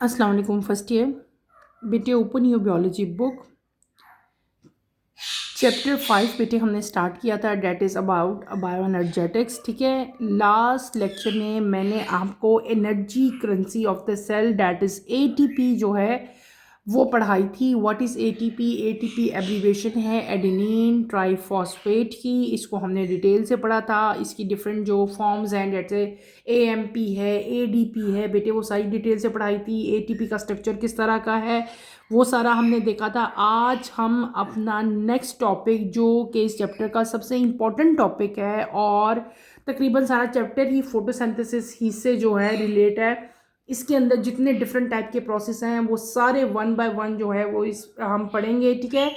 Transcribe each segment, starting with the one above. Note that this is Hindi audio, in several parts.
अस्सलाम वालेकुम फर्स्ट ईयर बेटे open your biology book chapter 5 बेटे हमने स्टार्ट किया था that is about bioenergetics. ठीक है, लास्ट लेक्चर में मैंने आपको energy currency of the cell that is ATP जो है वो पढ़ाई थी। What is ATP? ATP abbreviation है एडेनिन ट्राईफॉस्फेट की। इसको हमने डिटेल से पढ़ा था। इसकी डिफरेंट जो फॉर्म्स हैं जैसे एएमपी है, एडीपी है, बेटे वो सारी डिटेल से पढ़ाई थी। एटीपी का स्ट्रक्चर किस तरह का है वो सारा हमने देखा था। आज हम अपना नेक्स्ट टॉपिक जो कि इस चैप्टर का सबसे इम्पोर्टेंट टॉपिक है और तकरीबन सारा चैप्टर ही फोटोसिंथेसिस ही से जो है रिलेट है। इसके अंदर जितने डिफरेंट टाइप के प्रोसेस हैं वो सारे वन बाय वन जो है वो इस हम पढ़ेंगे। ठीक है,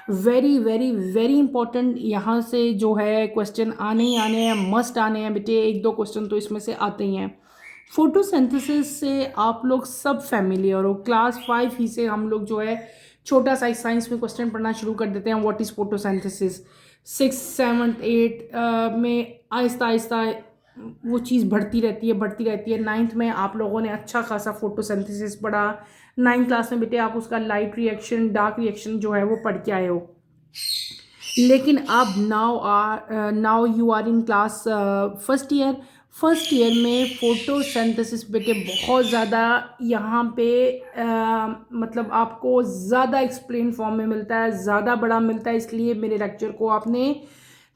वेरी वेरी वेरी इंपॉर्टेंट। यहाँ से जो है क्वेश्चन आने ही आने हैं, मस्ट आने हैं बेटे। एक दो क्वेश्चन तो इसमें से आते ही हैं। फोटोसिंथेसिस से आप लोग सब फैमिलियर हो। क्लास 5 ही से हम लोग जो है छोटा सा साइंस में क्वेश्चन पढ़ना शुरू कर देते हैं। What is photosynthesis? 6, 7, 8 में आहिस्ता आहिस्ता वो चीज़ बढ़ती रहती है। 9th में आप लोगों ने अच्छा खासा फोटोसिंथेसिस पढ़ा। 9th क्लास में बेटे आप उसका लाइट रिएक्शन डार्क रिएक्शन जो है वो पढ़ के आए हो। लेकिन अब now you are in class first year में फोटोसिंथेसिस बेटे बहुत ज़्यादा यहाँ पे मतलब आपको ज़्यादा एक्सप्लेन फॉर्म में मिलता है, ज़्यादा बड़ा मिलता है। इसलिए मेरे लेक्चर को आपने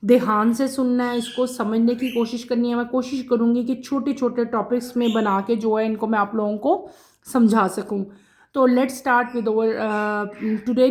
ध्यान से सुनना है, इसको समझने की कोशिश करनी है। मैं कोशिश करूँगी कि छोटे छोटे टॉपिक्स में बना के जो है इनको मैं आप लोगों को समझा सकूँ। तो let's start with over today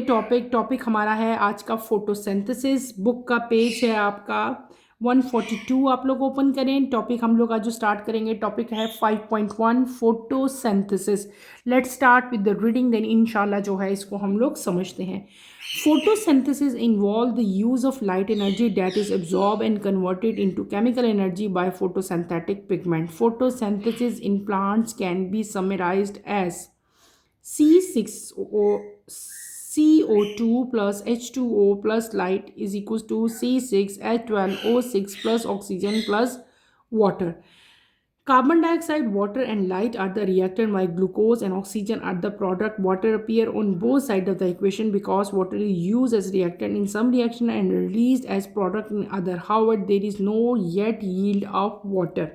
topic हमारा है आज का फोटोसिंथेसिस। बुक का पेज है आपका 142। आप लोग ओपन करें। टॉपिक हम लोग आज जो स्टार्ट करेंगे टॉपिक है 5.1 photosynthesis. Let's start with the reading, then इंशाल्लाह जो है इसको हम लोग समझते हैं। Photosynthesis involves the use of light energy that is absorbed and converted into chemical energy by photosynthetic pigment. Photosynthesis in plants can be summarized as C6O CO2 plus H2O plus light is equals to C6H12O6 plus oxygen plus water. Carbon dioxide, water, and light are the reactant, while glucose and oxygen are the product. Water appear on both sides of the equation because water is used as reactant in some reaction and released as product in other. However, there is no yet yield of water.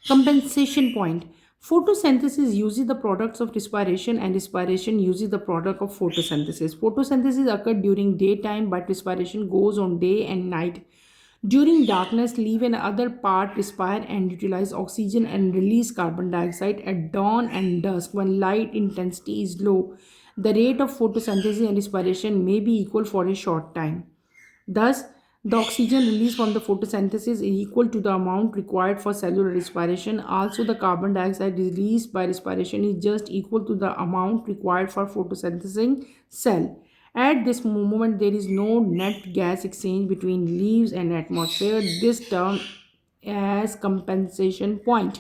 Compensation point. Photosynthesis uses the products of respiration and respiration uses the product of photosynthesis. Photosynthesis occurs during daytime but respiration goes on day and night. During darkness, leaf and other part respire and utilize oxygen and release carbon dioxide at dawn and dusk when light intensity is low. The rate of photosynthesis and respiration may be equal for a short time. Thus, the oxygen released from the photosynthesis is equal to the amount required for cellular respiration. Also, the carbon dioxide released by respiration is just equal to the amount required for photosynthesizing cell. At this moment, there is no net gas exchange between leaves and atmosphere. This term as compensation point.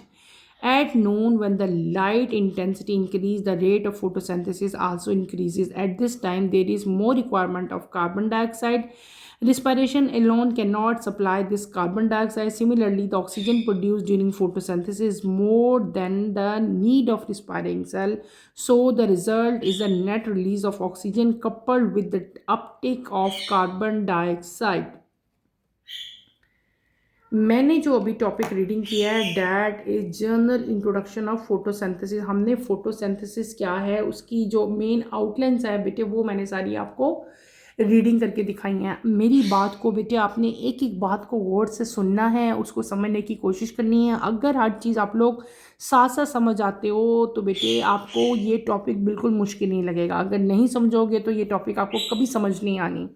At noon, when the light intensity increases, the rate of photosynthesis also increases. At this time, there is more requirement of carbon dioxide. Respiration alone cannot supply this carbon dioxide. Similarly, the oxygen produced during photosynthesis is more than the need of respiring cell. So, the result is a net release of oxygen coupled with the uptake of carbon dioxide. मैंने जो अभी टॉपिक रीडिंग किया है that is general introduction of photosynthesis. हमने फोटोसिंथेसिस क्या है उसकी जो मेन आउटलाइंस है बेटे वो मैंने सारी आपको रीडिंग करके दिखाई हैं। मेरी बात को बेटे आपने एक एक बात को गौर से सुनना है, उसको समझने की कोशिश करनी है। अगर हर चीज़ आप लोग साथ साथ समझ आते हो तो बेटे आपको ये टॉपिक बिल्कुल मुश्किल नहीं लगेगा। अगर नहीं समझोगे तो ये टॉपिक आपको कभी समझ नहीं आनी।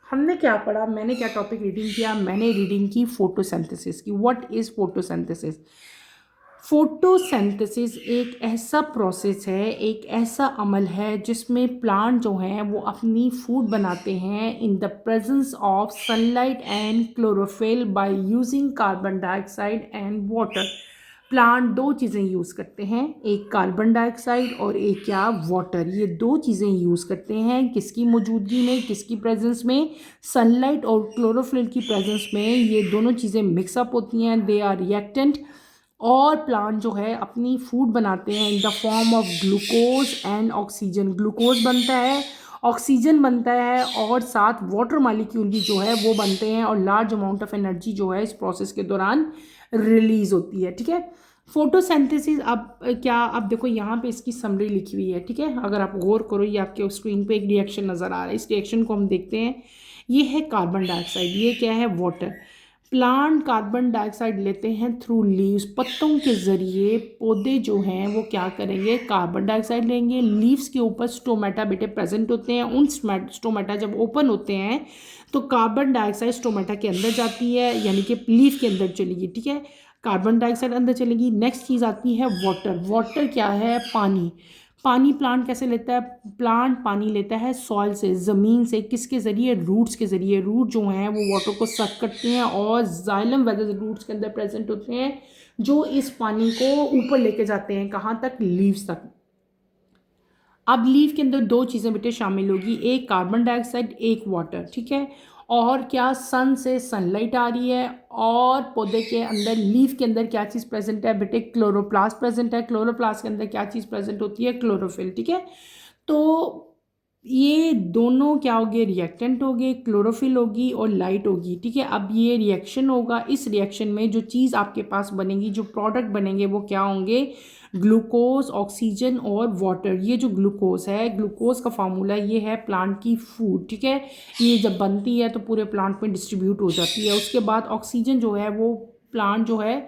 हमने क्या पढ़ा, मैंने क्या टॉपिक रीडिंग किया? मैंने रीडिंग की फोटोसिंथेसिस की। What is photosynthesis? फोटोसिंथेसिस एक ऐसा प्रोसेस है, एक ऐसा अमल है जिसमें प्लांट जो हैं वो अपनी फूड बनाते हैं in the presence of sunlight and chlorophyll by using carbon dioxide and water. Plant दो चीज़ें यूज़ करते हैं, एक कार्बन डाइऑक्साइड और एक क्या, वाटर। ये दो चीज़ें यूज़ करते हैं किसकी मौजूदगी में, किसकी प्रेजेंस में? सनलाइट और क्लोरोफिल की प्रेजेंस में ये दोनों चीज़ें मिक्सअप होती हैं। दे आर रिएक्टेंट और प्लांट जो है अपनी फूड बनाते हैं in the form of glucose and oxygen. Glucose बनता है, ऑक्सीजन बनता है और साथ वाटर मालिक्यूल भी जो है वो बनते हैं और लार्ज अमाउंट ऑफ एनर्जी जो है इस प्रोसेस के दौरान रिलीज होती है। ठीक है, फोटोसिंथेसिस। अब क्या, अब देखो यहाँ पे इसकी समरी लिखी हुई है। ठीक है, अगर आप गौर करो, ये आपके स्क्रीन पे एक रिएक्शन नज़र आ रहा है, इस रिएक्शन को हम देखते हैं। ये है कार्बन डाइऑक्साइड, ये क्या है, वाटर। प्लांट कार्बन डाइऑक्साइड लेते हैं थ्रू लीव्स, पत्तों के ज़रिए पौधे जो हैं वो क्या करेंगे, कार्बन डाइऑक्साइड लेंगे। लीव्स के ऊपर स्टोमेटा बेटे प्रेजेंट होते हैं, उन स्टोमेटा जब ओपन होते हैं तो कार्बन डाइऑक्साइड स्टोमेटा के अंदर जाती है, यानी कि लीफ के अंदर चलेगी। ठीक है, कार्बन डाइऑक्साइड अंदर चलेगी। नेक्स्ट चीज़ आती है वाटर। वाटर क्या है, पानी। पानी प्लांट कैसे लेता है, प्लांट पानी लेता है सॉइल से, ज़मीन से। किसके ज़रिए, रूट्स के ज़रिए। रूट जो हैं वो वाटर को सक करते हैं और जाइलम वेदर रूट्स के अंदर प्रेजेंट होते हैं जो इस पानी को ऊपर लेके जाते हैं, कहाँ तक, लीव्स तक। अब लीफ के अंदर दो चीज़ें बेटे शामिल होगी, एक कार्बन डाइऑक्साइड, एक वाटर। ठीक है, और क्या, सन से सनलाइट आ रही है और पौधे के अंदर, लीफ के अंदर क्या चीज़ प्रेजेंट है बेटे, क्लोरोप्लास्ट प्रेजेंट है। क्लोरोप्लास्ट के अंदर क्या चीज़ प्रेजेंट होती है, क्लोरोफिल। ठीक है, तो ये दोनों क्या हो गए, रिएक्टेंट हो गए, क्लोरोफिल होगी और लाइट होगी। ठीक है, अब ये रिएक्शन होगा, इस रिएक्शन में जो चीज़ आपके पास बनेगी, जो प्रोडक्ट बनेंगे वो क्या होंगे, ग्लूकोज, ऑक्सीजन और वाटर। ये जो ग्लूकोज है, ग्लूकोज का फार्मूला ये है प्लांट की फूड। ठीक है, ये जब बनती है तो पूरे प्लांट में डिस्ट्रीब्यूट हो जाती है। उसके बाद ऑक्सीजन जो है वो प्लांट जो है,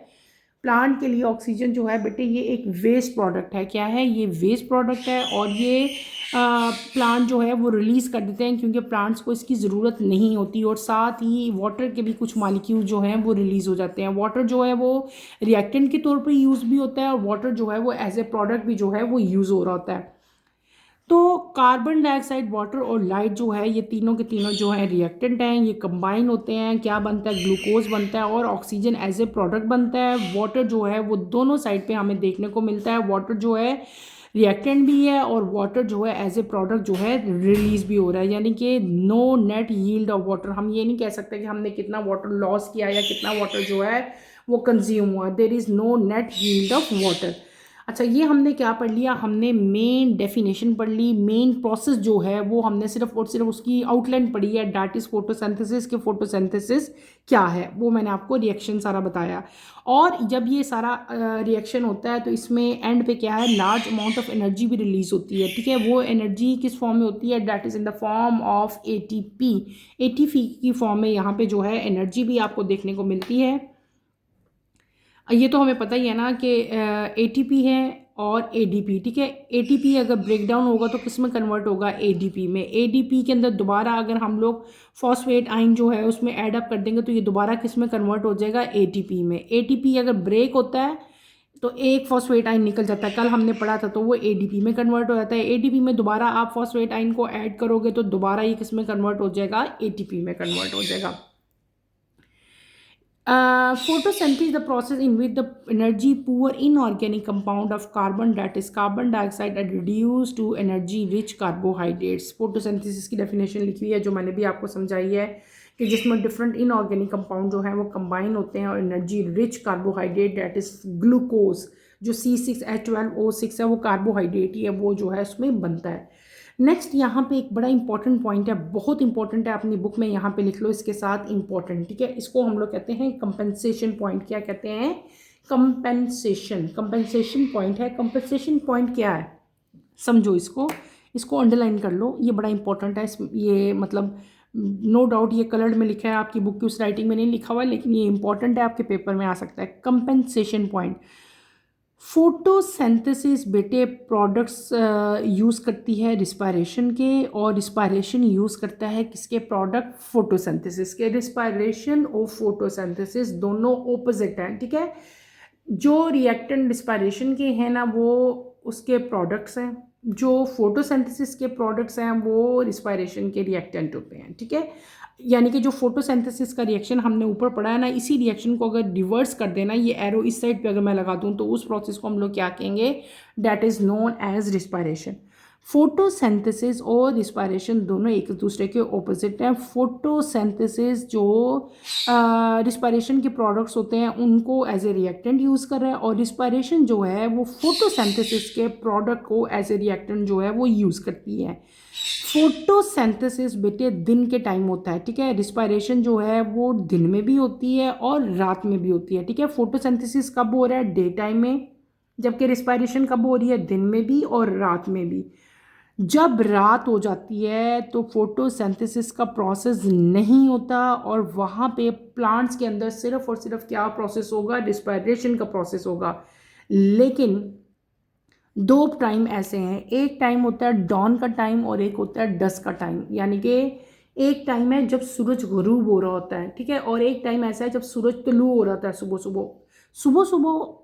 प्लांट के लिए ऑक्सीजन जो है बेटे ये एक वेस्ट प्रोडक्ट है। क्या है, ये वेस्ट प्रोडक्ट है और ये प्लांट जो है वो रिलीज़ कर देते हैं क्योंकि प्लांट्स को इसकी ज़रूरत नहीं होती। और साथ ही वाटर के भी कुछ मालिक्यूल जो हैं वो रिलीज़ हो जाते हैं। वाटर जो है वो रिएक्टेंट के तौर पर यूज़ भी होता है और वाटर जो है वो एज ए प्रोडक्ट भी जो है वो यूज़ हो रहा होता है। तो कार्बन डाइऑक्साइड, वाटर और लाइट जो है ये तीनों के तीनों जो है रिएक्टेंट हैं, ये कंबाइन होते हैं, क्या बनता है, ग्लूकोज बनता है और ऑक्सीजन एज ए प्रोडक्ट बनता है। वाटर जो है वो दोनों साइड पे हमें देखने को मिलता है, वाटर जो है रिएक्टेंट भी है और वाटर जो है एज ए प्रोडक्ट जो है रिलीज भी हो रहा है। यानी कि no net yield of water, हम ये नहीं कह सकते कि हमने कितना वाटर लॉस किया या कितना वाटर जो है वो कंज्यूम हुआ। There is no net yield of water. अच्छा, ये हमने क्या पढ़ लिया, हमने मेन डेफिनेशन पढ़ ली। मेन प्रोसेस जो है वो हमने सिर्फ और सिर्फ उसकी आउटलाइन पढ़ी है, दैट इज़ फोटोसिंथेसिस। के फोटोसिंथेसिस क्या है वो मैंने आपको रिएक्शन सारा बताया। और जब ये सारा रिएक्शन होता है तो इसमें एंड पे क्या है, लार्ज अमाउंट ऑफ एनर्जी भी रिलीज होती है। ठीक है, वो एनर्जी किस फॉर्म में होती है, that is in the form of ATP. ATP की फॉर्म में यहाँ पे जो है एनर्जी भी आपको देखने को मिलती है। ये तो हमें पता ही है ना कि एटीपी है और एडीपी। ठीक है, एटीपी अगर ब्रेक डाउन होगा तो किस में कन्वर्ट होगा, एडीपी में। एडीपी के अंदर दोबारा अगर हम लोग फॉस्फेट आइन जो है उसमें ऐड अप कर देंगे तो ये दोबारा किस में कन्वर्ट हो जाएगा, एटीपी में। एटीपी अगर ब्रेक होता है तो एक फॉस्फेट आइन निकल जाता है, कल हमने पढ़ा था, तो वो एडीपी में कन्वर्ट हो जाता है। एडीपी में दोबारा आप फॉस्फेट आइन को ऐड करोगे तो दोबारा ये किस में कन्वर्ट हो जाएगा, एटीपी में कन्वर्ट हो जाएगा। Photosynthesis, the process in which the energy poor inorganic compound of carbon, that is carbon dioxide, are reduced to energy rich carbohydrates. Photosynthesis की definition लिखी हुई है जो मैंने भी आपको समझाई है कि जिसमें डिफरेंट इनऑर्गेनिक कंपाउंड जो है वो कंबाइन होते हैं और energy rich carbohydrate, that is glucose, जो C6H12O6 है वो कार्बोहाइड्रेट ही है, वो जो है उसमें बनता है। नेक्स्ट यहाँ पे एक बड़ा इंपॉर्टेंट पॉइंट है, बहुत इंपॉर्टेंट है, अपनी बुक में यहाँ पे लिख लो इसके साथ इंपॉर्टेंट। ठीक है, इसको हम लोग कहते हैं कंपेंसेशन पॉइंट। क्या कहते हैं, कंपेंसेशन। कंपेंसेशन पॉइंट है। कंपेंसेशन पॉइंट क्या है, समझो इसको, इसको अंडरलाइन कर लो, ये बड़ा इंपॉर्टेंट है। ये मतलब नो डाउट ये कलर्ड में लिखा है, आपकी बुक की उस राइटिंग में नहीं लिखा हुआ है, लेकिन ये इंपॉर्टेंट है, आपके पेपर में आ सकता है। कंपेंसेशन पॉइंट, फोटोसिंथेसिस बेटे प्रोडक्ट्स यूज़ करती है रिस्पायरेशन के, और रिस्पायरेशन यूज़ करता है किसके, प्रोडक्ट फोटोसिंथेसिस के। रिस्पायरेशन और फोटोसिंथेसिस दोनों ऑपोजिट हैं। ठीक है, जो रिएक्टेंट रिस्पायरेशन के हैं ना वो उसके प्रोडक्ट्स हैं, जो फोटोसिंथेसिस के प्रोडक्ट्स हैं वो रिस्पायरेशन के रिएक्टेंट होते हैं। ठीक है, यानी कि जो फोटोसिंथेसिस का रिएक्शन हमने ऊपर पढ़ा है ना, इसी रिएक्शन को अगर रिवर्स कर देना, ये एरो इस साइड पे अगर मैं लगा दूं तो उस प्रोसेस को हम लोग क्या कहेंगे, that is known as respiration. Photosynthesis और रिस्पायरेशन दोनों एक दूसरे के ऑपोजिट हैं। फोटोसिंथेसिस जो रिस्पायरेशन के प्रोडक्ट्स होते हैं उनको एज ए रिएक्टेंट यूज़ कर रहा है, और रिस्पायरेशन जो है वो फोटोसिंथेसिस के प्रोडक्ट को एज ए रिएक्टेंट जो है वो यूज़ करती है। फोटोसिंथेसिस बेटे दिन के टाइम होता है, ठीक है। रिस्पायरेशन जो है वो दिन में भी होती है और रात में भी होती है, ठीक है। फोटोसिंथेसिस कब हो रहा है? डे टाइम में, जबकि रिस्पायरेशन कब हो रही है? दिन में भी और रात में भी। जब रात हो जाती है तो फोटोसिंथेसिस का प्रोसेस नहीं होता, और वहाँ पे प्लांट्स के अंदर सिर्फ और सिर्फ क्या प्रोसेस होगा? रिस्पायरेशन का प्रोसेस होगा। लेकिन दो टाइम ऐसे हैं, एक टाइम होता है डॉन का टाइम और एक होता है डस्क का टाइम। यानी कि एक टाइम है जब सूरज गुरूब हो रहा होता है, ठीक है, और एक टाइम ऐसा है जब सूरज तुलू हो रहा होता है सुबह सुबह सुबह सुबह,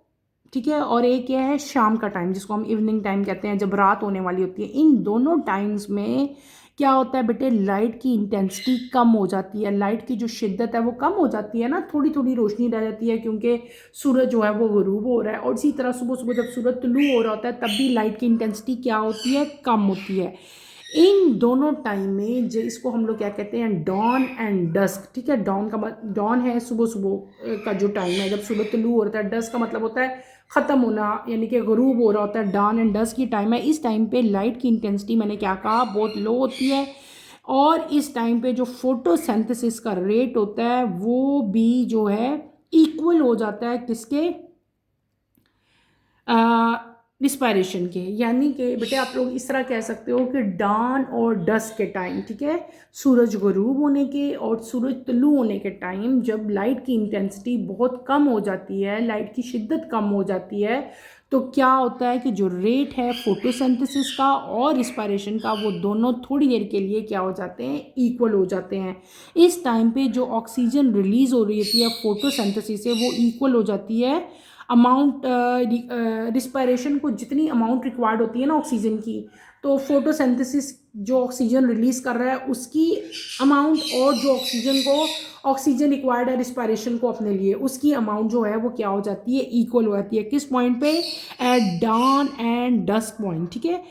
ठीक है। और एक यह है शाम का टाइम जिसको हम इवनिंग टाइम कहते हैं, जब रात होने वाली होती है। इन दोनों टाइम्स में क्या होता है बेटे? लाइट की इंटेंसिटी कम हो जाती है, लाइट की जो शिद्दत है वो कम हो जाती है ना, थोड़ी थोड़ी रोशनी रह जाती है क्योंकि सूरज जो है वो गुरूब हो रहा है। और इसी तरह सुबह सुबह जब सूरज तुलू हो रहा होता है तब भी लाइट की इंटेंसिटी क्या होती है? कम होती है। इन दोनों टाइम में जो इसको हम लोग क्या कहते हैं? डॉन एंड डस्क, ठीक है। डॉन है सुबह सुबह का जो टाइम है जब सूरज तुलू हो रहा है। डस्क का मतलब होता है ख़त्म होना, यानी कि गुरूब हो रहा होता है। डॉन एंड डस्क की टाइम है। इस टाइम पे लाइट की इंटेंसिटी मैंने क्या कहा? बहुत लो होती है। और इस टाइम पे जो फोटोसिंथेसिस का रेट होता है वो भी जो है इक्वल हो जाता है किसके? रिस्पायरेशन के। यानी कि बेटे आप लोग इस तरह कह सकते हो कि डॉन और डस्क के टाइम, ठीक है, सूरज गुरूब होने के और सूरज तुलू होने के टाइम जब लाइट की इंटेंसिटी बहुत कम हो जाती है, लाइट की शिद्दत कम हो जाती है, तो क्या होता है कि जो रेट है फोटोसिंथेसिस का और रिस्पायरेशन का वो दोनों थोड़ी देर के लिए क्या हो जाते हैं? इक्वल हो जाते हैं। इस टाइम पे जो ऑक्सीजन रिलीज़ हो रही होती है फोटोसिंथेसिस से वो इक्वल हो जाती है अमाउंट रिस्पायरेशन को जितनी अमाउंट रिक्वायर्ड होती है ना ऑक्सीजन की, तो फोटोसिंथेसिस जो ऑक्सीजन रिलीज़ कर रहा है उसकी अमाउंट और जो ऑक्सीजन रिक्वायर्ड है रिस्पायरेशन को अपने लिए, उसकी अमाउंट जो है वो क्या हो जाती है? इक्वल हो जाती है। किस पॉइंट पे? At dawn and dusk point, ठीक है।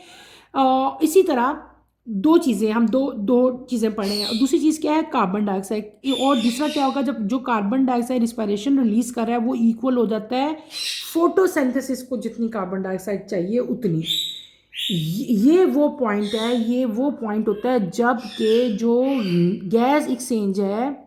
इसी तरह दो चीज़ें हम दो दो चीज़ें पढ़े हैं। और दूसरी चीज़ क्या है? Carbon dioxide. और दूसरा क्या होगा? जब जो कार्बन डाइऑक्साइड रिस्पायरेशन रिलीज़ कर रहा है वो इक्वल हो जाता है फोटोसिंथेसिस को जितनी कार्बन डाइऑक्साइड चाहिए उतनी। ये वो पॉइंट है, ये वो पॉइंट होता है जब के जो गैस एक्सचेंज है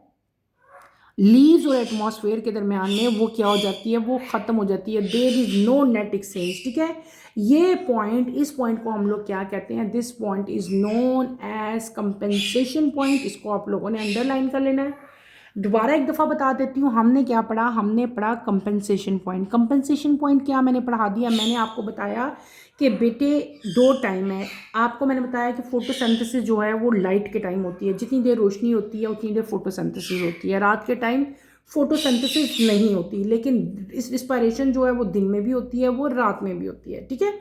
लीव्स और एटमॉस्फेयर के दरमियान में वो क्या हो जाती है? वो ख़त्म हो जाती है। There is no net exchange, ठीक है। ये पॉइंट, इस पॉइंट को हम लोग क्या कहते हैं? This point is known as compensation point. इसको आप लोगों ने अंडरलाइन कर लेना है। दोबारा एक दफ़ा बता देती हूँ, हमने क्या पढ़ा? हमने पढ़ा कंपेंसेशन पॉइंट। कंपेंसेशन पॉइंट क्या मैंने पढ़ा दिया? मैंने आपको बताया कि बेटे दो टाइम है। आपको मैंने बताया कि फोटोसिंथेसिस जो है वो लाइट के टाइम होती है, जितनी देर रोशनी होती है उतनी देर फोटोसिंथेसिस होती है। रात के टाइम फोटोसिंथेसिस नहीं होती, लेकिन इस रिस्पायरेशन जो है वो दिन में भी होती है, वो रात में भी होती है, ठीक है।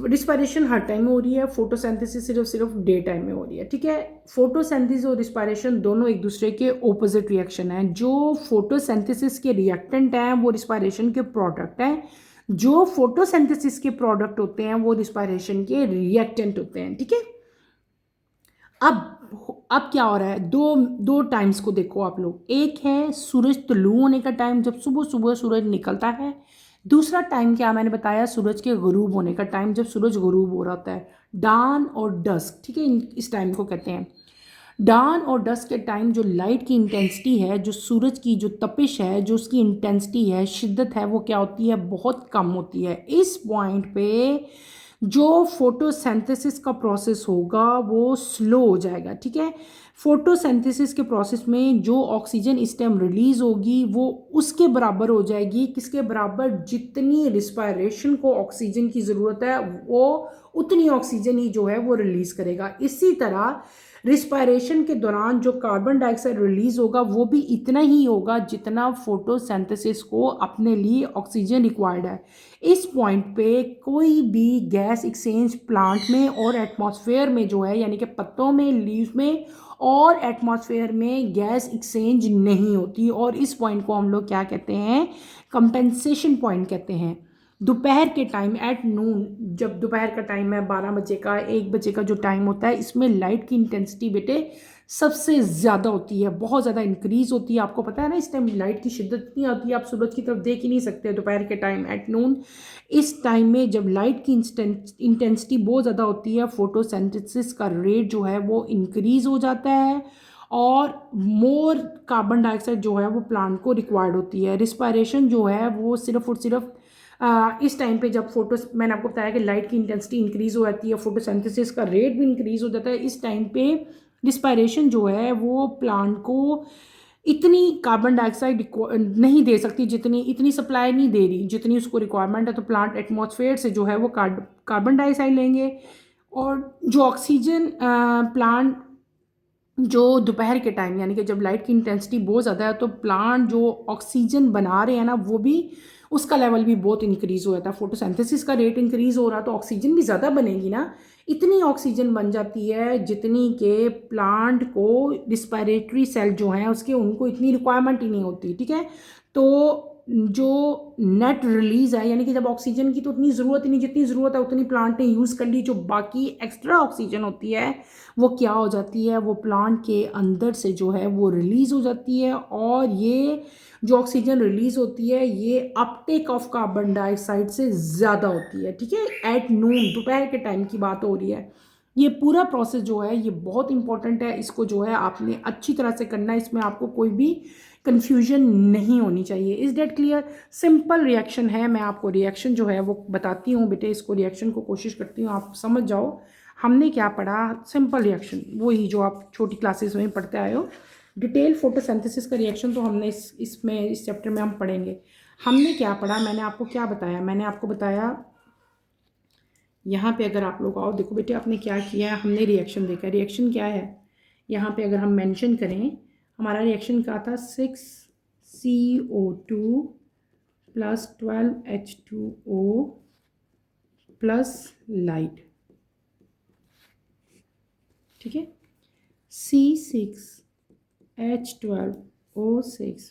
रिस्पायरेशन हर टाइम में हो रही है, फोटोसिंथेसिस सिर्फ सिर्फ डे टाइम में हो रही है, ठीक है। फोटोसिंथेसिस और रिस्पायरेशन दोनों एक दूसरे के ऑपोजिट रिएक्शन हैं। जो फोटोसिंथेसिस के रिएक्टेंट हैं वो रिस्पायरेशन के प्रोडक्ट हैं, जो फोटोसिंथेसिस के प्रोडक्ट होते हैं वो रिस्पायरेशन के रिएक्टेंट होते हैं, ठीक है। अब क्या हो रहा है? दो दो टाइम्स को देखो आप लोग। एक है सूरज तुलू होने का टाइम, जब सुबह सुबह सूरज निकलता है। दूसरा टाइम क्या मैंने बताया? सूरज के गुरूब होने का टाइम, जब सूरज गुरूब हो रहा होता है। डान और डस्क, ठीक है, इस टाइम को कहते हैं। डान और डस्क के टाइम जो लाइट की इंटेंसिटी है, जो सूरज की जो तपिश है, जो उसकी इंटेंसिटी है, शिद्दत है, वो क्या होती है? बहुत कम होती है। इस पॉइंट पे जो फोटोसिंथेसिस का प्रोसेस होगा वो स्लो हो जाएगा, ठीक है। फोटोसिंथेसिस के प्रोसेस में जो ऑक्सीजन इस टाइम रिलीज होगी वो उसके बराबर हो जाएगी, किसके बराबर? जितनी रिस्पायरेशन को ऑक्सीजन की ज़रूरत है वो उतनी ऑक्सीजन ही जो है वो रिलीज़ करेगा। इसी तरह रिस्पायरेशन के दौरान जो कार्बन डाइऑक्साइड रिलीज होगा वो भी इतना ही होगा जितना फोटोसिंथेसिस को अपने लिए ऑक्सीजन रिक्वायर्ड है। इस पॉइंट पे कोई भी गैस एक्सचेंज प्लांट में और एटमॉस्फेयर में जो है, यानी कि पत्तों में, लीव्स में और एटमॉस्फेयर में गैस एक्सचेंज नहीं होती, और इस पॉइंट को हम लोग क्या कहते हैं? कंपेंसेशन पॉइंट कहते हैं। दोपहर के टाइम एट नून, जब दोपहर का टाइम है 12 बजे का 1 बजे का जो टाइम होता है, इसमें लाइट की इंटेंसिटी बेटे सबसे ज़्यादा होती है, बहुत ज़्यादा इंक्रीज़ होती है। आपको पता है ना इस टाइम लाइट की शिद्दत इतनी होती है, आप सूरज की तरफ देख ही नहीं सकते दोपहर के टाइम एट नून। इस टाइम में जब लाइट की इंटेंसिटी बहुत ज़्यादा होती है, फोटोसिंथेसिस का रेट जो है वो इंक्रीज़ हो जाता है और मोर कार्बन डाइऑक्साइड जो है वो प्लांट को रिक्वायर्ड होती है। रिस्पायरेशन जो है वो सिर्फ और सिर्फ इस टाइम पे जब मैंने आपको बताया कि लाइट की इंटेंसिटी इंक्रीज़ हो जाती है, फोटोसिंथेसिस का रेट भी इंक्रीज़ हो जाता है, इस टाइम पे रिस्पायरेशन जो है वो प्लांट को इतनी कार्बन डाइऑक्साइड नहीं दे सकती, जितनी इतनी सप्लाई नहीं दे रही जितनी उसको रिक्वायरमेंट है। तो प्लांट एटमॉस्फेयर से जो है वो कार्बन डाइऑक्साइड लेंगे और जो ऑक्सीजन प्लांट जो दोपहर के टाइम यानी कि जब लाइट की इंटेंसिटी बहुत ज़्यादा है तो प्लांट जो ऑक्सीजन बना रहे हैं ना वो भी उसका लेवल भी बहुत इंक्रीज़ हो जाता है। फोटोसिंथेसिस का रेट इंक्रीज़ हो रहा तो ऑक्सीजन भी ज़्यादा बनेगी ना, इतनी ऑक्सीजन बन जाती है जितनी के प्लांट को रिस्पायरेटरी सेल जो हैं उसके उनको इतनी रिक्वायरमेंट ही नहीं होती। ठीक है, तो जो नेट रिलीज़ है यानी कि जब ऑक्सीजन की तो उतनी ज़रूरत ही नहीं, जितनी ज़रूरत है उतनी प्लांट ने यूज़ कर ली, जो बाकी एक्स्ट्रा ऑक्सीजन होती है वो क्या हो जाती है, वो प्लांट के अंदर से जो है वो रिलीज़ हो जाती है। और ये जो ऑक्सीजन रिलीज़ होती है ये अपटेक ऑफ कार्बन डाइऑक्साइड से ज़्यादा होती है। ठीक है, एट नून दोपहर के टाइम की बात हो रही है। ये पूरा प्रोसेस जो है ये बहुत इंपॉर्टेंट है, इसको जो है आपने अच्छी तरह से करना है, इसमें आपको कोई भी कन्फ्यूजन नहीं होनी चाहिए। Is that clear? Simple reaction है, मैं आपको रिएक्शन जो है वो बताती हूँ बेटे, इसको रिएक्शन को कोशिश करती हूँ आप समझ जाओ। हमने क्या पढ़ा? सिंपल रिएक्शन, वही जो आप छोटी क्लासेस में पढ़ते आए हो। डिटेल फोटोसिंथेसिस का रिएक्शन तो हमने इस चैप्टर में हम पढ़ेंगे। हमने क्या पढ़ा, मैंने आपको क्या बताया? मैंने आपको बताया यहाँ पे अगर आप लोग आओ देखो बेटे आपने क्या किया है, हमने रिएक्शन देखा। रिएक्शन क्या है यहाँ पे अगर हम मेंशन करें, हमारा रिएक्शन क्या था? 6CO2 plus 12H2O plus light. ठीक है, C6H12O6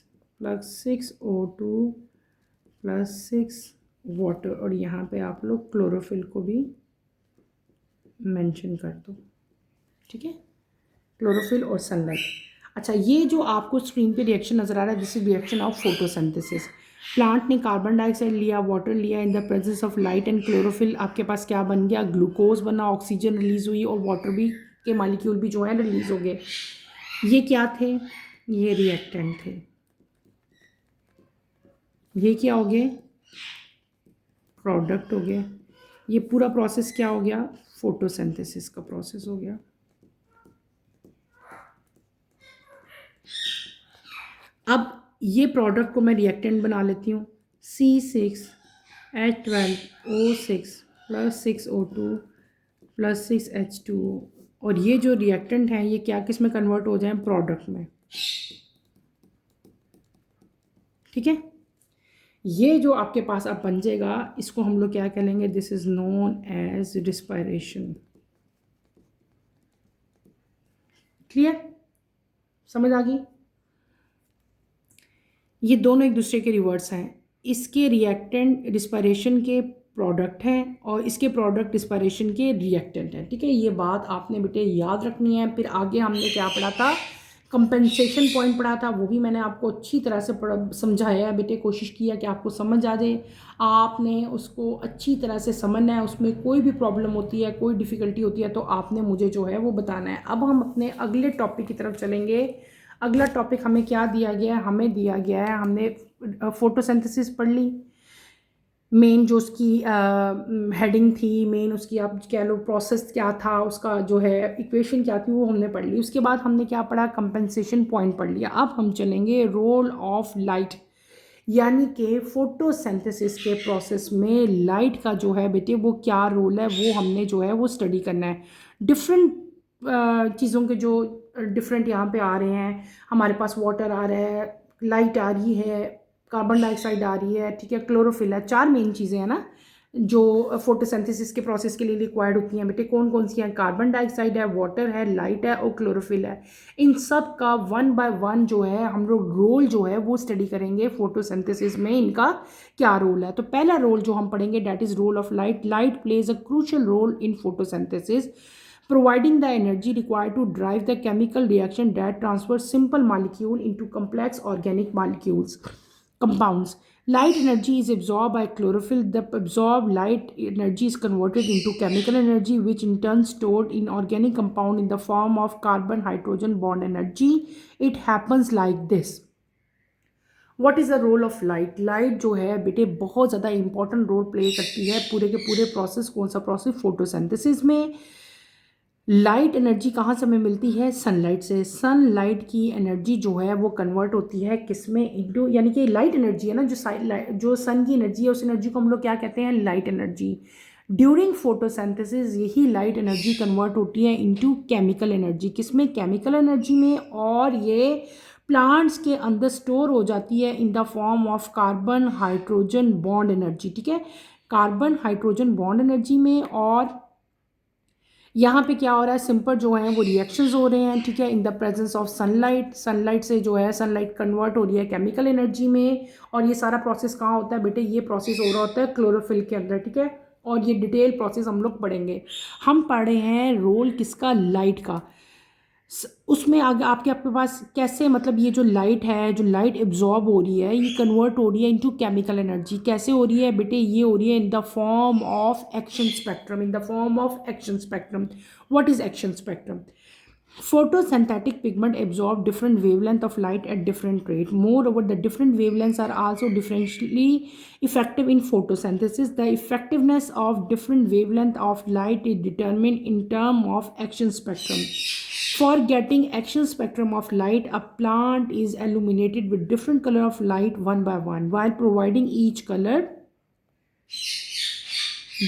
plus 6O2 plus 6 water, और यहाँ पे आप लोग क्लोरोफिल को भी मेंशन कर दो। ठीक है, क्लोरोफिल और सनलाइट। अच्छा, ये जो आपको स्क्रीन पे रिएक्शन नज़र आ रहा है this is reaction of photosynthesis. Plant ने कार्बन डाइऑक्साइड लिया, वाटर लिया, in the presence of light and chlorophyll आपके पास क्या बन गया? ग्लूकोज बना, ऑक्सीजन रिलीज हुई और वाटर भी के मालिक्यूल भी जो है रिलीज हो गए। ये क्या थे? ये रिएक्टेंट थे। ये क्या हो गए? प्रोडक्ट हो गया। ये पूरा प्रोसेस क्या हो गया? फोटोसिंथेसिस का प्रोसेस हो गया। अब ये प्रोडक्ट को मैं रिएक्टेंट बना लेती हूँ। C6H12O6 plus 6O2 plus 6H2O, और ये जो रिएक्टेंट हैं ये क्या किस में कन्वर्ट हो जाए? प्रोडक्ट में। ठीक है, ये जो आपके पास अब बन जाएगा इसको हम लोग क्या कहेंगे? This is known as respiration. Clear? समझ आ गई? ये दोनों एक दूसरे के रिवर्स हैं। इसके रिएक्टेंट रिस्पायरेशन के प्रोडक्ट हैं और इसके प्रोडक्ट रिस्पायरेशन के रिएक्टेंट हैं। ठीक है, ये बात आपने बेटे याद रखनी है। फिर आगे हमने क्या पढ़ा था? कंपेंसेशन पॉइंट पढ़ा था, वो भी मैंने आपको अच्छी तरह से समझाया है बेटे, कोशिश किया कि आपको समझ आ जाए। आपने उसको अच्छी तरह से समझना है, उसमें कोई भी प्रॉब्लम होती है, कोई डिफ़िकल्टी होती है तो आपने मुझे जो है वो बताना है। अब हम अपने अगले टॉपिक की तरफ चलेंगे। अगला टॉपिक हमें क्या दिया गया है? हमें दिया गया है, हमने फोटोसिंथेसिस पढ़ ली, मेन जो उसकी हेडिंग थी, मेन उसकी आप कह लो प्रोसेस क्या था, उसका जो है इक्वेशन क्या थी वो हमने पढ़ ली। उसके बाद हमने क्या पढ़ा? कंपेंसेशन पॉइंट पढ़ लिया। अब हम चलेंगे रोल ऑफ लाइट, यानी कि फोटोसिंथेसिस के प्रोसेस में लाइट का जो है बेटे वो क्या रोल है वो हमने जो है वो स्टडी करना है। डिफरेंट चीज़ों के जो डिफरेंट यहाँ पे आ रहे हैं, हमारे पास वाटर आ रहा है, लाइट आ रही है, कार्बन डाइऑक्साइड आ रही है, ठीक है, क्लोरोफिल है, चार मेन चीज़ें हैं ना। जो फोटोसिंथेसिस के प्रोसेस के लिए रिक्वायर्ड होती हैं बेटे, कौन कौन सी हैं? कार्बन डाइऑक्साइड है, वाटर है, लाइट है और क्लोरोफिल है। इन सब का वन बाय वन जो है हम लोग रोल जो है वो स्टडी करेंगे फोटोसिंथेसिस में, इनका क्या रोल है। तो पहला रोल जो हम पढ़ेंगे that is role of light. Light plays a crucial role in photosynthesis, providing the energy required to drive the chemical reaction that transfers simple molecule into complex organic molecules, compounds. Light energy is absorbed by chlorophyll. The absorbed light energy is converted into chemical energy, which in turn stored in organic compound in the form of carbon hydrogen bond energy. It happens like this. What is the role of light? Light जो है बेटे बहुत ज़्यादा इंपॉर्टेंट रोल प्ले करती है पूरे के पूरे प्रोसेस। कौन सा प्रोसेस? फोटोसिंथेसिस में। लाइट एनर्जी कहाँ से हमें मिलती है? सनलाइट से। सनलाइट की एनर्जी जो है वो कन्वर्ट होती है किस में? इनटू, यानी कि लाइट एनर्जी है ना, जो सन की एनर्जी है उस एनर्जी को हम लोग क्या कहते हैं? Light energy. ड्यूरिंग फोटोसिंथेसिस यही लाइट एनर्जी कन्वर्ट होती है इनटू केमिकल एनर्जी। किस में? केमिकल एनर्जी में। और ये प्लांट्स के अंदर स्टोर हो जाती है in the form of carbon hydrogen bond energy. ठीक है, कार्बन हाइड्रोजन बॉन्ड एनर्जी में। और यहाँ पे क्या हो रहा है? सिंपल जो है वो रिएक्शंस हो रहे हैं, ठीक है, in the presence of sunlight. Sunlight से जो है सनलाइट कन्वर्ट हो रही है केमिकल एनर्जी में। और ये सारा प्रोसेस कहाँ होता है बेटे? ये प्रोसेस हो रहा होता है क्लोरोफिल के अंदर। ठीक है, और ये डिटेल प्रोसेस हम लोग पढ़ेंगे। हम पढ़ रहे हैं रोल किसका? लाइट का। उसमें आगे आपके पास कैसे, मतलब ये जो लाइट है, जो लाइट एब्जॉर्ब हो रही है, ये कन्वर्ट हो रही है इनटू केमिकल एनर्जी। कैसे हो रही है बेटे? ये हो रही है in the form of action spectrum. In the form of action spectrum. What is action spectrum? Photosynthetic pigment absorb different wavelength of light at different rate. Moreover, the different wavelengths are also differently effective in photosynthesis. The effectiveness of different wavelength of light is determined in terms of action spectrum. For getting action spectrum of light, a plant is illuminated with different color of light one by one. While providing each color,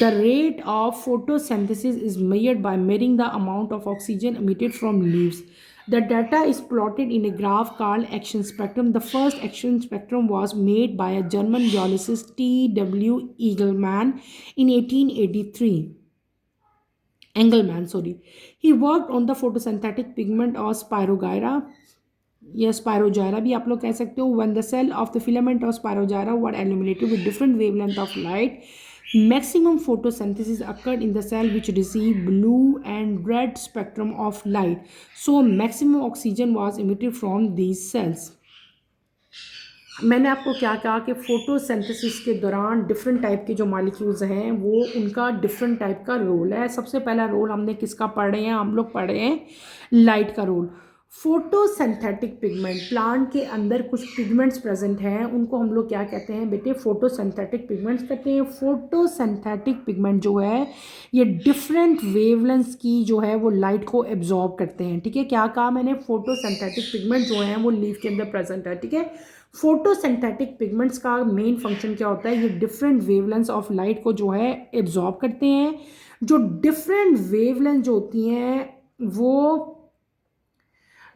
the rate of photosynthesis is measured by measuring the amount of oxygen emitted from leaves. The data is plotted in a graph called action spectrum. The first action spectrum was made by a German geologist T.W. Engelmann in 1883. Engelmann, sorry. He worked on the photosynthetic pigment of Spirogyra. Yes, Spirogyra भी आप लोग कह सकते हो. When the cell of the filament of Spirogyra were illuminated with different wavelength of light, maximum photosynthesis occurred in the cell which received blue and red spectrum of light. So maximum oxygen was emitted from these cells. मैंने आपको क्या कहा कि फोटोसिंथेसिस के दौरान डिफरेंट टाइप के जो मॉलिक्यूल्स हैं वो उनका डिफरेंट टाइप का रोल है। सबसे पहला रोल हमने किसका पढ़ रहे हैं? हम लोग पढ़ रहे हैं लाइट का रोल। फोटोसिंथेटिक पिगमेंट, प्लांट के अंदर कुछ पिगमेंट्स प्रेजेंट हैं, उनको हम लोग क्या कहते हैं बेटे? फोटोसिंथेटिक पिगमेंट्स कहते हैं। फोटोसिंथेटिक पिगमेंट जो है ये डिफरेंट वेवलेंथ्स की जो है वो लाइट को एब्जॉर्ब करते हैं। ठीक है, क्या कहा मैंने? फोटोसिंथेटिक पिगमेंट जो है वो लीफ के अंदर प्रेजेंट है। ठीक है, फोटोसिंथेटिक पिगमेंट्स का मेन फंक्शन क्या होता है? ये डिफरेंट वेवलेंथ्स ऑफ लाइट को जो है एब्जॉर्ब करते हैं। जो डिफरेंट वेवलेंथ जो होती हैं वो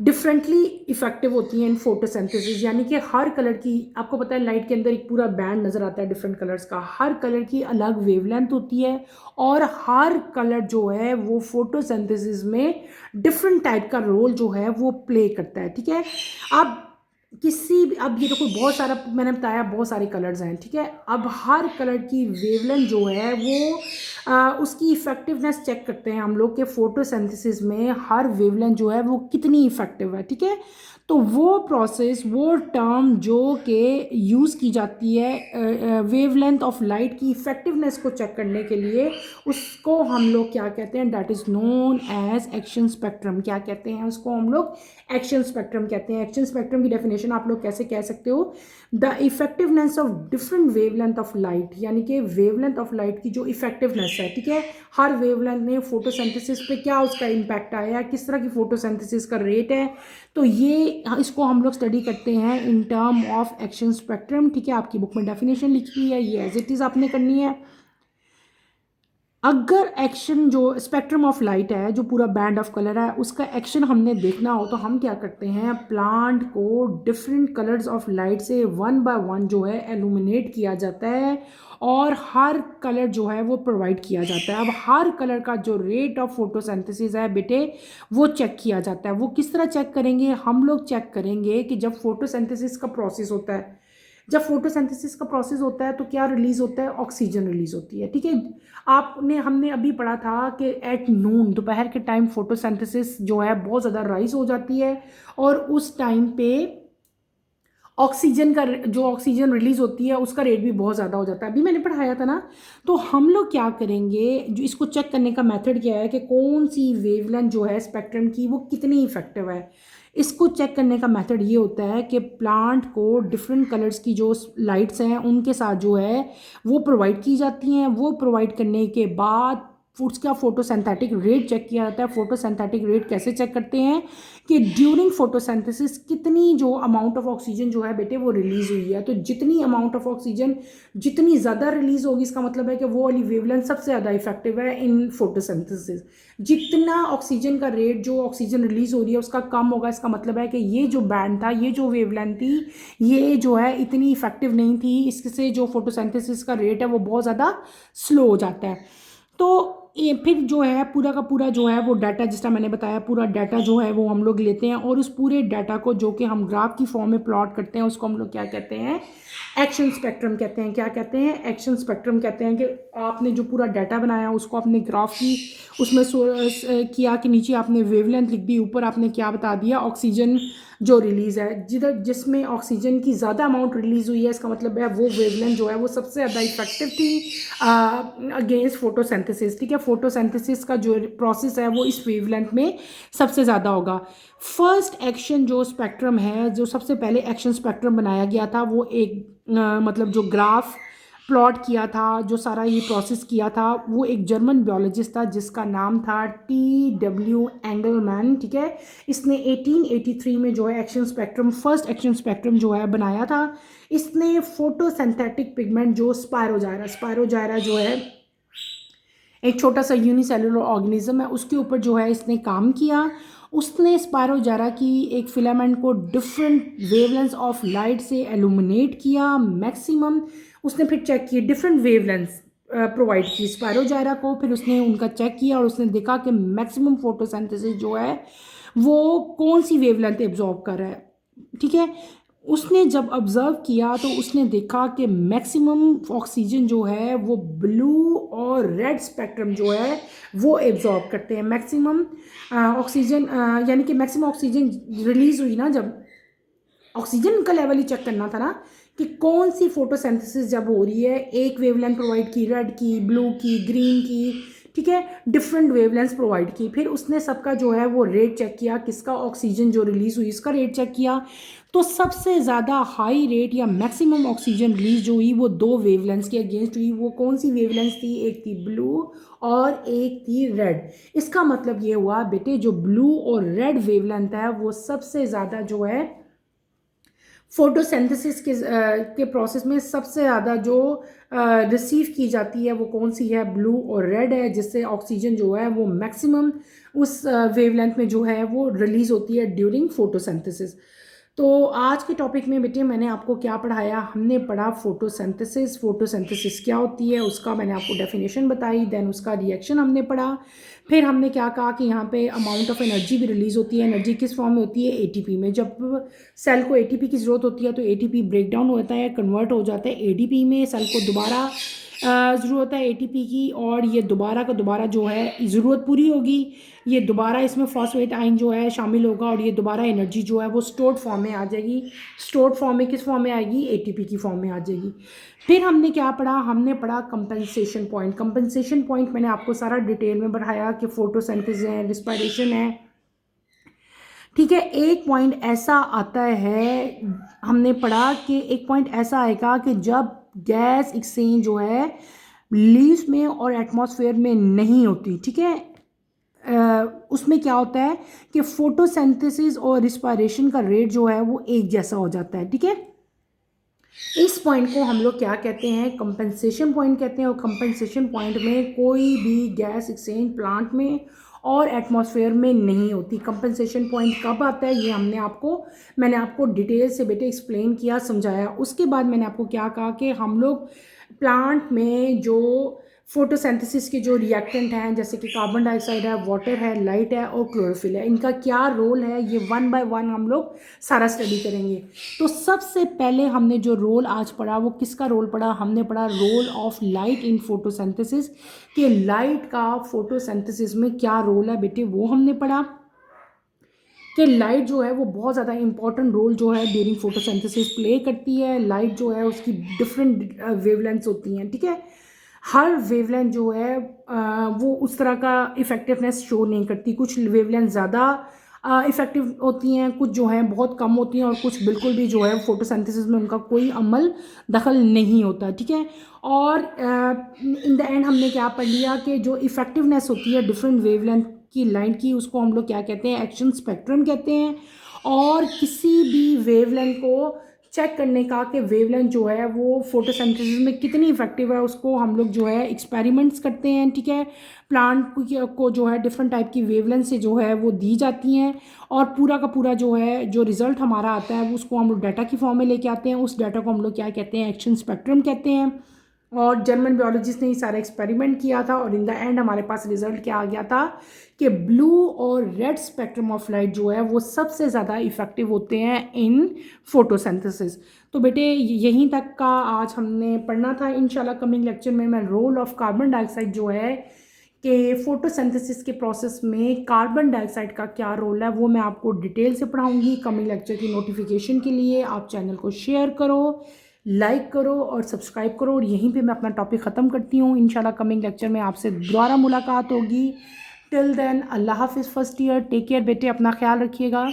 डिफरेंटली इफेक्टिव होती हैं इन फोटोसिंथेसिस। यानी कि हर कलर की, आपको पता है लाइट के अंदर एक पूरा बैंड नज़र आता है डिफरेंट कलर्स का, हर कलर की अलग वेवलेंथ होती है और हर कलर जो है वो फोटोसिंथेसिस में डिफरेंट टाइप का रोल जो है वो प्ले करता है। ठीक है, अब अब ये देखो बहुत सारा मैंने बताया, बहुत सारे कलर्स हैं। ठीक है, अब हर कलर की वेवलेंथ जो है वो उसकी इफेक्टिवनेस चेक करते हैं हम लोग के फोटोसिंथेसिस में हर वेवलेंथ जो है वो कितनी इफेक्टिव है। ठीक है, तो वो प्रोसेस, वो टर्म जो कि यूज़ की जाती है वेवलेंथ ऑफ लाइट की इफेक्टिवनेस को चेक करने के लिए, उसको हम लोग क्या कहते हैं? That is known as action spectrum. क्या कहते हैं उसको? हम लोग एक्शन स्पेक्ट्रम कहते हैं। एक्शन स्पेक्ट्रम की डेफिनेशन आप लोग कैसे कह सकते हो? The effectiveness of different wavelength of light, यानी कि वेवलेंथ ऑफ लाइट की जो इफेक्टिवनेस है। ठीक है, हर वेवलेंथ में फोटोसिंथेसिस पे क्या उसका इम्पैक्ट आया, किस तरह की फोटोसिंथेसिस का रेट है, तो ये इसको हम लोग स्टडी करते हैं in term of action spectrum. ठीक है, आपकी बुक में डेफिनेशन लिखी हुई है, ये एज इट इज़ आपने करनी है। अगर एक्शन जो स्पेक्ट्रम ऑफ लाइट है, जो पूरा बैंड ऑफ कलर है, उसका एक्शन हमने देखना हो तो हम क्या करते हैं, प्लांट को डिफरेंट कलर्स ऑफ लाइट से वन बाय वन जो है एलुमिनेट किया जाता है और हर कलर जो है वो प्रोवाइड किया जाता है। अब हर कलर का जो रेट ऑफ फोटोसिंथेसिस है बेटे वो चेक किया जाता है। वो किस तरह चेक करेंगे, हम लोग चेक करेंगे कि जब फोटोसिंथेसिस का प्रोसेस होता है, जब फोटोसिंथेसिस का प्रोसेस होता है तो क्या रिलीज होता है, ऑक्सीजन रिलीज होती है। ठीक है, आपने हमने अभी पढ़ा था कि एट नून दोपहर के टाइम फोटोसिंथेसिस जो है बहुत ज़्यादा राइज हो जाती है और उस टाइम पे ऑक्सीजन का जो ऑक्सीजन रिलीज होती है उसका रेट भी बहुत ज़्यादा हो जाता है। अभी मैंने पढ़ाया था ना। तो हम लोग क्या करेंगे, जो इसको चेक करने का मेथड क्या है कि कौन सी वेवलेंथ जो है स्पेक्ट्रम की वो कितनी इफेक्टिव है। इसको चेक करने का मेथड ये होता है कि प्लांट को डिफरेंट कलर्स की जो लाइट्स हैं उनके साथ जो है वो प्रोवाइड की जाती हैं। वो प्रोवाइड करने के बाद फूड्स का फोटोसिंथेटिक रेट चेक किया जाता है। फोटोसिंथेटिक रेट कैसे चेक करते हैं कि ड्यूरिंग फोटोसिंथेसिस कितनी जो अमाउंट ऑफ ऑक्सीजन जो है बेटे वो रिलीज हुई है। तो जितनी अमाउंट ऑफ ऑक्सीजन जितनी ज़्यादा रिलीज होगी इसका मतलब है कि वो वाली वेवलेंथ सबसे ज़्यादा इफेक्टिव है इन फोटोसिंथेसिस। जितना ऑक्सीजन का रेट जो ऑक्सीजन रिलीज हो रही है उसका कम होगा, इसका मतलब है कि ये जो बैंड था, ये जो वेवलेंथ थी, ये जो है इतनी इफेक्टिव नहीं थी। इससे जो फोटोसिंथेसिस का रेट है वो बहुत ज़्यादा स्लो हो जाता है। तो ये फिर जो है पूरा का पूरा जो है वो डाटा, जिस तरह मैंने बताया, पूरा डाटा जो है वो हम लोग लेते हैं और उस पूरे डाटा को जो कि हम ग्राफ की फॉर्म में प्लॉट करते हैं उसको हम लोग क्या कहते हैं, एक्शन स्पेक्ट्रम कहते हैं। क्या कहते हैं, एक्शन स्पेक्ट्रम कहते हैं। कि आपने जो पूरा डाटा बनाया उसको आपने ग्राफ की उसमें किया कि नीचे आपने वेवलेंथ लिख दी, ऊपर आपने क्या बता दिया, ऑक्सीजन जो रिलीज़ है, जिधर जिसमें ऑक्सीजन की ज़्यादा अमाउंट रिलीज़ हुई है इसका मतलब है वो वेवलेंथ जो है वो सबसे ज़्यादा इफेक्टिव थी अगेंस्ट फोटोसिंथेसिस। ठीक है, फोटोसिंथेसिस का जो प्रोसेस है वो इस वेवलेंथ में सबसे ज़्यादा होगा। फर्स्ट एक्शन जो स्पेक्ट्रम है, जो सबसे पहले एक्शन स्पेक्ट्रम बनाया गया था वो एक मतलब जो ग्राफ प्लॉट किया था, जो सारा ये प्रोसेस किया था, वो एक जर्मन बायोलॉजिस्ट था जिसका नाम था T.W. एंगलमैन। ठीक है, इसने 1883 में जो है action spectrum, first action spectrum जो है बनाया था। इसने फोटोसिंथेटिक पिगमेंट जो स्पायरोजायरा जो है एक छोटा सा यूनिसेलुलर ऑर्गेनिज्म है, उसके ऊपर जो है इसने काम किया। उसने स्पायरोजायरा की एक फिलामेंट को डिफरेंट वेवलेंथ्स ऑफ लाइट से एलुमिनेट किया मैक्सिमम। उसने फिर चेक किए डिफरेंट वेवलेंथ्स प्रोवाइड की स्पायरोजायरा को, फिर उसने उनका चेक किया और उसने देखा कि मैक्सिमम फोटोसिंथेसिस जो है वो कौन सी वेवलेंथ एब्जॉर्ब कर रहा है। ठीक है, उसने जब ऑब्ज़र्व किया तो उसने देखा कि मैक्सिमम ऑक्सीजन जो है वो ब्लू और रेड स्पेक्ट्रम जो है वो एब्जॉर्ब करते हैं। मैक्सिमम ऑक्सीजन यानी कि मैक्सिमम ऑक्सीजन रिलीज़ हुई ना, जब ऑक्सीजन का लेवल ही चेक करना था ना कि कौन सी फोटोसिंथेसिस जब हो रही है, एक वेवलेंथ प्रोवाइड की, रेड की, ब्लू की, ग्रीन की। ठीक है, डिफरेंट वेवलेंथ्स प्रोवाइड की। फिर उसने सबका जो है वो रेट चेक किया, किसका ऑक्सीजन जो रिलीज़ हुई इसका रेट चेक किया। तो सबसे ज़्यादा हाई रेट या मैक्सिमम ऑक्सीजन रिलीज जो हुई वो दो वेवलेंथ्स के अगेंस्ट हुई। वो कौन सी वेवलेंथ थी, एक थी ब्लू और एक थी रेड। इसका मतलब ये हुआ बेटे जो ब्लू और रेड वेवलेंथ है वो सबसे ज़्यादा जो है फोटोसिंथेसिस के प्रोसेस में सबसे ज़्यादा जो रिसीव की जाती है वो कौन सी है, ब्लू और रेड है, जिससे ऑक्सीजन जो है वो मैक्सिमम उस वेवलेंथ में जो है वो रिलीज़ होती है ड्यूरिंग फोटोसिंथेसिस। तो आज के टॉपिक में बेटे मैंने आपको क्या पढ़ाया, हमने पढ़ा फोटोसिंथेसिस। फोटोसिंथेसिस क्या होती है उसका मैंने आपको डेफिनेशन बताई, देन उसका रिएक्शन हमने पढ़ा। फिर हमने क्या कहा कि यहाँ पे अमाउंट ऑफ एनर्जी भी रिलीज़ होती है। एनर्जी किस फॉर्म में होती है, एटीपी में। जब सेल को एटीपी की ज़रूरत होती है तो एटीपी ब्रेक डाउन होता है, कन्वर्ट हो जाता है एडीपी में। सेल को दोबारा ज़रूरत है एटीपी की और ये दोबारा का दोबारा जो है ज़रूरत पूरी होगी, ये दोबारा इसमें फॉस्फेट आयन जो है शामिल होगा और ये दोबारा एनर्जी जो है वो स्टोर्ड फॉर्म में आ जाएगी। स्टोर्ड फॉर्म में किस फॉर्म में आएगी, एटीपी की फॉर्म में आ जाएगी। फिर हमने क्या पढ़ा, हमने पढ़ा कंपनसेशन पॉइंट। कंपनसेशन पॉइंट मैंने आपको सारा डिटेल में बढ़ाया कि फोटोसिंथेसिस है, रिस्पायरेशन है। ठीक है, एक पॉइंट ऐसा आता है, हमने पढ़ा कि एक पॉइंट ऐसा आएगा कि जब गैस एक्सचेंज जो है लीव्स में और एटमॉस्फेयर में नहीं होती। ठीक है, उसमें क्या होता है कि फोटोसिंथेसिस और रिस्पायरेशन का रेट जो है वो एक जैसा हो जाता है। ठीक है, इस पॉइंट को हम लोग क्या कहते हैं, कंपनसेशन पॉइंट कहते हैं। और कंपनसेशन पॉइंट में कोई भी गैस एक्सचेंज प्लांट में और एटमॉस्फेयर में नहीं होती। कंपनसेशन पॉइंट कब आता है ये मैंने आपको डिटेल से बेटे एक्सप्लेन किया, समझाया। उसके बाद मैंने आपको क्या कहा कि हम लोग प्लांट में जो फोटोसिंथेसिस के जो रिएक्टेंट हैं, जैसे कि कार्बन डाइऑक्साइड है, वाटर है, लाइट है और क्लोरोफिल है, इनका क्या रोल है, ये वन बाय वन हम लोग सारा स्टडी करेंगे। तो सबसे पहले हमने जो रोल आज पढ़ा वो किसका रोल पढ़ा, हमने पढ़ा role of light in photosynthesis, कि लाइट का फोटोसिंथेसिस में क्या रोल है बेटे, वो हमने पढ़ा कि लाइट जो है वो बहुत ज़्यादा इंपॉर्टेंट रोल जो है ड्यूरिंग फोटोसिंथेसिस प्ले करती है। लाइट जो है उसकी डिफरेंट वेवलेंथ्स होती हैं, ठीक है। हर वेवलेंथ जो है वो उस तरह का इफ़ेक्टिवनेस शो नहीं करती। कुछ वेवलेंथ ज़्यादा इफ़ेक्टिव होती हैं, कुछ जो हैं बहुत कम होती हैं, और कुछ बिल्कुल भी जो है फोटोसिंथेसिस में उनका कोई अमल दखल नहीं होता, ठीक है। और इन द एंड हमने क्या पढ़ लिया कि जो इफ़ेक्टिवनेस होती है डिफरेंट वेवलेंथ की लाइट की, उसको हम लोग क्या कहते हैं, एक्शन स्पेक्ट्रम कहते हैं। और किसी भी वेवलेंथ को चेक करने का कि वेवलेंथ जो है वो फोटोसिंथेसिस में कितनी इफेक्टिव है, उसको हम लोग जो है एक्सपेरिमेंट्स करते हैं, ठीक है। प्लांट को जो है डिफरेंट टाइप की वेवलेंथ से जो है वो दी जाती हैं, और पूरा का पूरा जो है जो रिज़ल्ट हमारा आता है उसको हम लोग डाटा की फॉर्म में लेके आते हैं। उस डाटा को हम लोग क्या कहते हैं, एक्शन स्पेक्ट्रम कहते हैं। और जर्मन बायोलॉजिस्ट ने ये सारा एक्सपेरिमेंट किया था, और इन द एंड हमारे पास रिजल्ट क्या आ गया था कि ब्लू और रेड स्पेक्ट्रम ऑफ लाइट जो है वो सबसे ज़्यादा इफ़ेक्टिव होते हैं इन फोटोसिंथेसिस। तो बेटे यहीं तक का आज हमने पढ़ना था। इंशाल्लाह कमिंग लेक्चर में मैं रोल ऑफ कार्बन डाइऑक्साइड जो है कि फोटोसिंथेसिस के प्रोसेस में कार्बन डाइऑक्साइड का क्या रोल है वो मैं आपको डिटेल से पढ़ाऊँगी। कमिंग लेक्चर की नोटिफिकेशन के लिए आप चैनल को शेयर करो, लाइक करो और सब्सक्राइब करो। और यहीं पे मैं अपना टॉपिक ख़त्म करती हूँ। इंशाल्लाह कमिंग लेक्चर में आपसे दोबारा मुलाकात होगी। टिल देन अल्लाह हाफिज़ फर्स्ट ईयर, टेक केयर बेटे, अपना ख्याल रखिएगा।